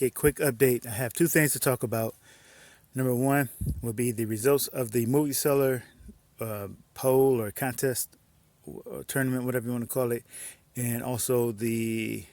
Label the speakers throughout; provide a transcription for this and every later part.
Speaker 1: Okay, quick update. I have two things to talk about. Number one will be the results of the movie seller poll or contest or tournament, whatever you want to call it, and also I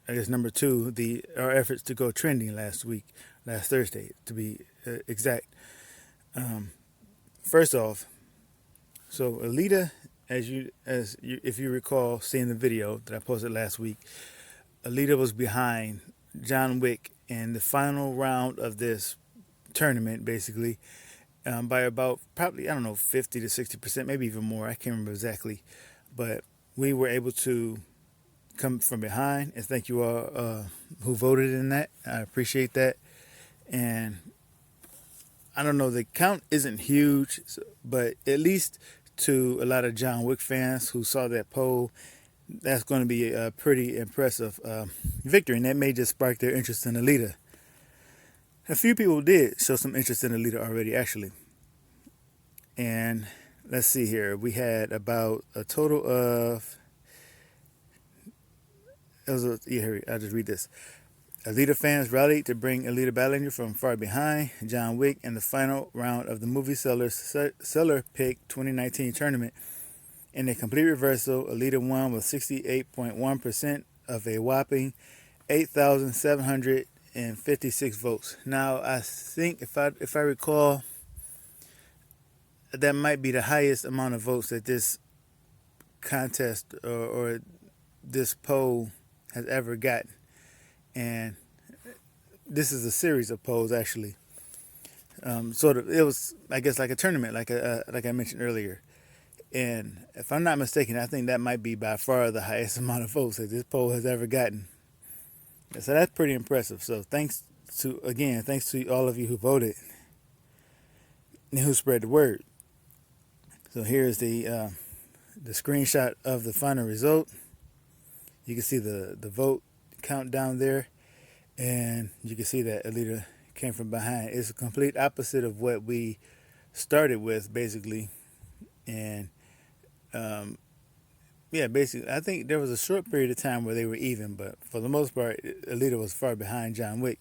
Speaker 1: guess number two, our efforts to go trending last Thursday to be exact. Um, First off, so Alita, if you recall seeing the video that I posted last week, Alita was behind John Wick in the final round of this tournament, basically, by about probably, I don't know, 50 to 60%, maybe even more. I can't remember exactly. But we were able to come from behind, and thank you all who voted in that. I appreciate that. And I don't know, the count isn't huge, but at least to a lot of John Wick fans who saw that poll, that's going to be a pretty impressive victory, and that may just spark their interest in Alita. A few people did show some interest in Alita already, actually. And let's see here. We had about a total of. Here, I'll just read this. Alita fans rallied to bring Alita Ballinger from far behind John Wick in the final round of the movie Seller Pick 2019 tournament. In a complete reversal, Alita won with 68.1% of a whopping 8,756 votes. Now, I think if I recall, that might be the highest amount of votes that this contest or this poll has ever gotten. And this is a series of polls, actually. It was, I guess, like a tournament, like I mentioned earlier. And if I'm not mistaken, I think that might be by far the highest amount of votes that this poll has ever gotten. So that's pretty impressive. So thanks to all of you who voted and who spread the word. So here's the screenshot of the final result. You can see the vote countdown there, and you can see that Alita came from behind. It's a complete opposite of what we started with, basically. And basically, I think there was a short period of time where they were even, but for the most part, Alita was far behind John Wick.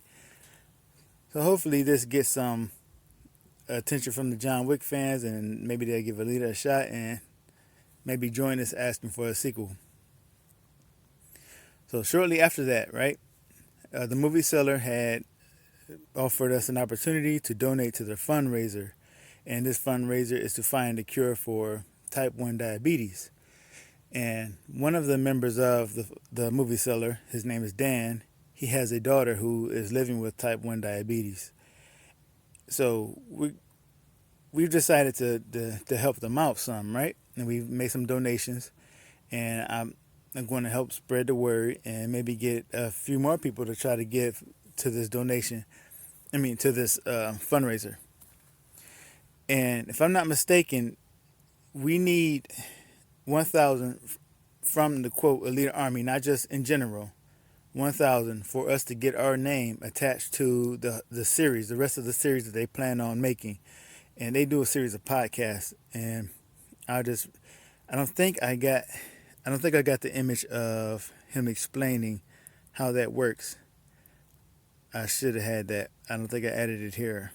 Speaker 1: So hopefully this gets some attention from the John Wick fans, and maybe they'll give Alita a shot and maybe join us asking for a sequel. So shortly after that, right, the movie seller had offered us an opportunity to donate to their fundraiser, and this fundraiser is to find a cure for type 1 diabetes. And one of the members of the movie seller, his name is Dan, he has a daughter who is living with type 1 diabetes. So we've decided to help them out some, right? And we've made some donations, and I'm going to help spread the word and maybe get a few more people to try to give to this to this fundraiser. And if I'm not mistaken, we need 1,000 from the quote Alita Army, not just in general, 1,000 for us to get our name attached to the series, the rest of the series that they plan on making. And they do a series of podcasts, and I don't think I got the image of him explaining how that works. I should have had that. I don't think I added it here.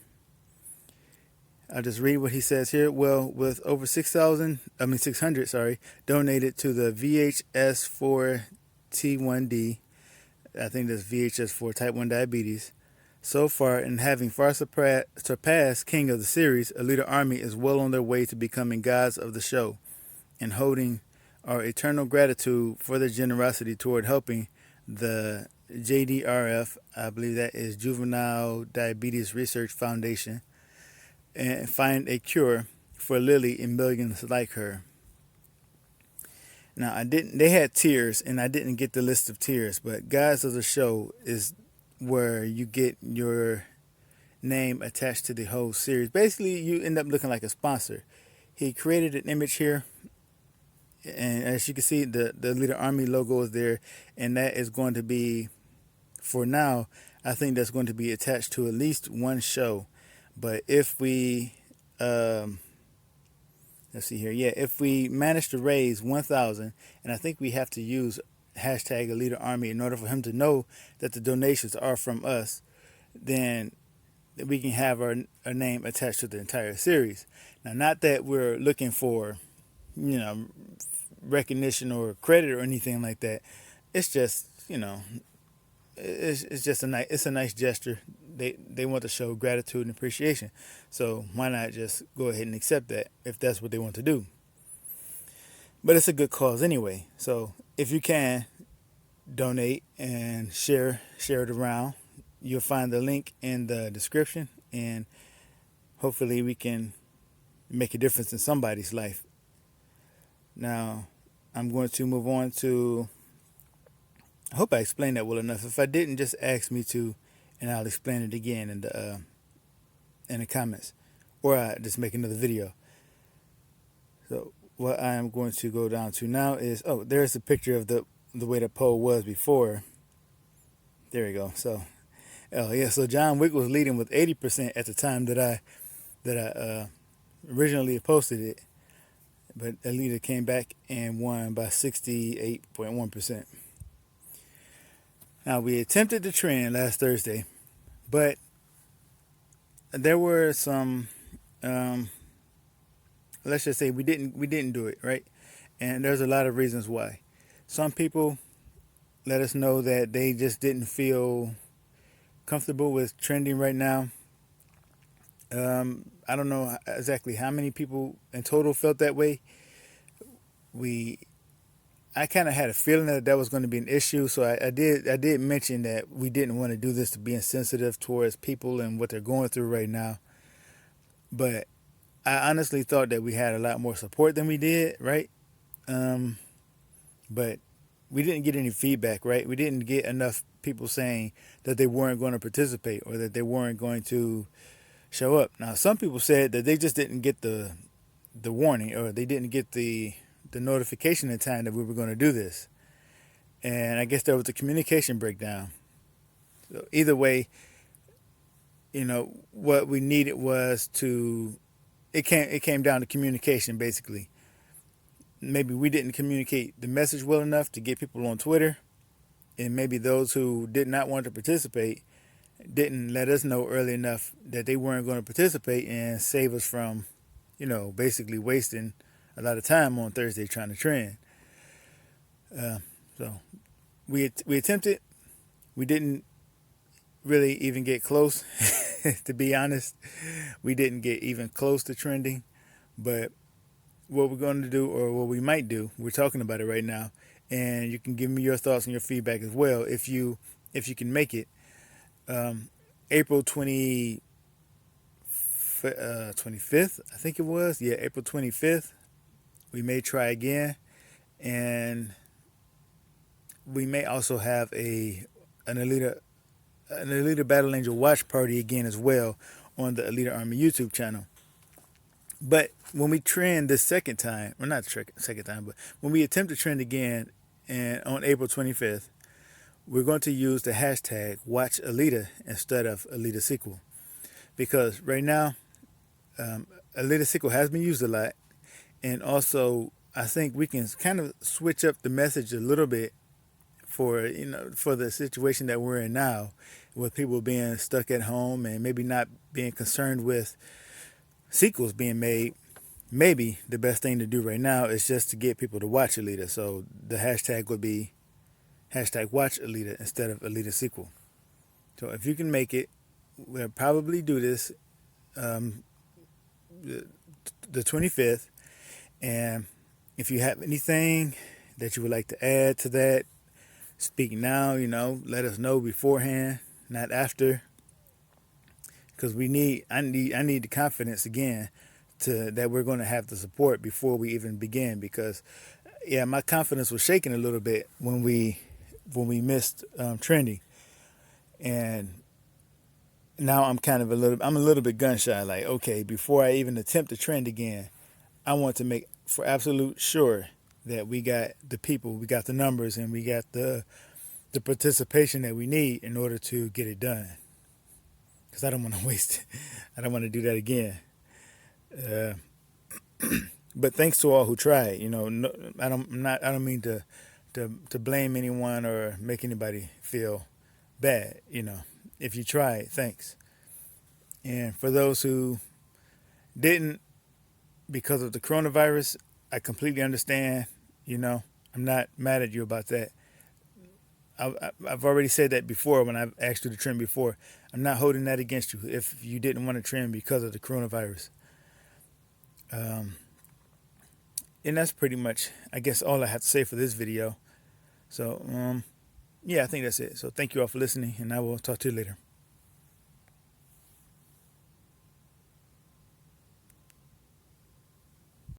Speaker 1: I'll just read what he says here. Well, with over 600, donated to the VHS4T1D, I think that's VHS4 type 1 diabetes. So far, and having far surpassed King of the series, Alita Army is well on their way to becoming gods of the show and holding our eternal gratitude for their generosity toward helping the JDRF, I believe that is Juvenile Diabetes Research Foundation, and find a cure for Lily and millions like her. Now, they had tiers, and I didn't get the list of tiers, but Gods of the Show is where you get your name attached to the whole series. Basically, you end up looking like a sponsor. He created an image here, and as you can see, the Alita Army logo is there, and that is going to be, for now, I think that's going to be attached to at least one show. But if we, let's see here, if we manage to raise 1,000, and I think we have to hashtag Alita Army in order for him to know that the donations are from us, then we can have our name attached to the entire series. Now, not that we're looking for, you know, recognition or credit or anything like that. It's just, it's just a nice gesture. They want to show gratitude and appreciation. So why not just go ahead and accept that if that's what they want to do? But it's a good cause anyway. So if you can donate and share it around, you'll find the link in the description, and hopefully we can make a difference in somebody's life. Now, I'm going to move on to. I hope I explained that well enough. If I didn't, just ask me to, and I'll explain it again in the comments, or I just make another video. So what I am going to go down to now is there's a picture of the way the poll was before. There we go. So so John Wick was leading with 80% at the time that I originally posted it, but Alita came back and won by 68.1%. Now, we attempted the trend last Thursday, but there were some, let's just say we didn't do it, right? And there's a lot of reasons why. Some people let us know that they just didn't feel comfortable with trending right now. I don't know exactly how many people in total felt that way. I kind of had a feeling that was going to be an issue, so I did mention that we didn't want to do this to be insensitive towards people and what they're going through right now. But I honestly thought that we had a lot more support than we did, right? But we didn't get any feedback, right? We didn't get enough people saying that they weren't going to participate or that they weren't going to show up. Now, some people said that they just didn't get the warning, or they didn't get the notification in time that we were going to do this. And I guess there was a communication breakdown. So either way, what we needed was it came down to communication, basically. Maybe we didn't communicate the message well enough to get people on Twitter, and maybe those who did not want to participate didn't let us know early enough that they weren't going to participate and save us from, basically wasting a lot of time on Thursday trying to trend. So we attempted. We didn't really even get close. To be honest, we didn't get even close to trending. But what we're going to do, or what we might do, we're talking about it right now, and you can give me your thoughts and your feedback as well if you can make it. April 25th, I think it was. Yeah, April 25th. We may try again, and we may also have an Alita Battle Angel watch party again as well on the Alita Army YouTube channel. But when we trend this second time, or not second time, but when we attempt to trend again and on April 25th, we're going to use the hashtag Watch Alita instead of Alita Sequel. Because right now, Alita Sequel has been used a lot. And also, I think we can kind of switch up the message a little bit for the situation that we're in now, with people being stuck at home and maybe not being concerned with sequels being made. Maybe the best thing to do right now is just to get people to watch Alita. So the hashtag would be hashtag Watch Alita instead of Alita Sequel. So if you can make it, we'll probably do this the 25th. And if you have anything that you would like to add to that, speak now, let us know beforehand, not after. Because I need the confidence again that we're going to have the support before we even begin. Because, my confidence was shaking a little bit when we missed trending. And now I'm a little bit gun shy. Like, okay, before I even attempt to trend again, I want to make for absolute sure that we got the people, we got the numbers, and we got the participation that we need in order to get it done. Because I don't want to waste it. I don't want to do that again. But thanks to all who tried. I don't mean to to blame anyone or make anybody feel bad. If you tried, thanks. And for those who didn't because of the coronavirus, I completely understand. I'm not mad at you about that. I've already said that before when I've asked you to trim before. I'm not holding that against you if you didn't want to trim because of the coronavirus. And that's pretty much, I guess, all I have to say for this video. So, yeah, I think that's it. So thank you all for listening, and I will talk to you later.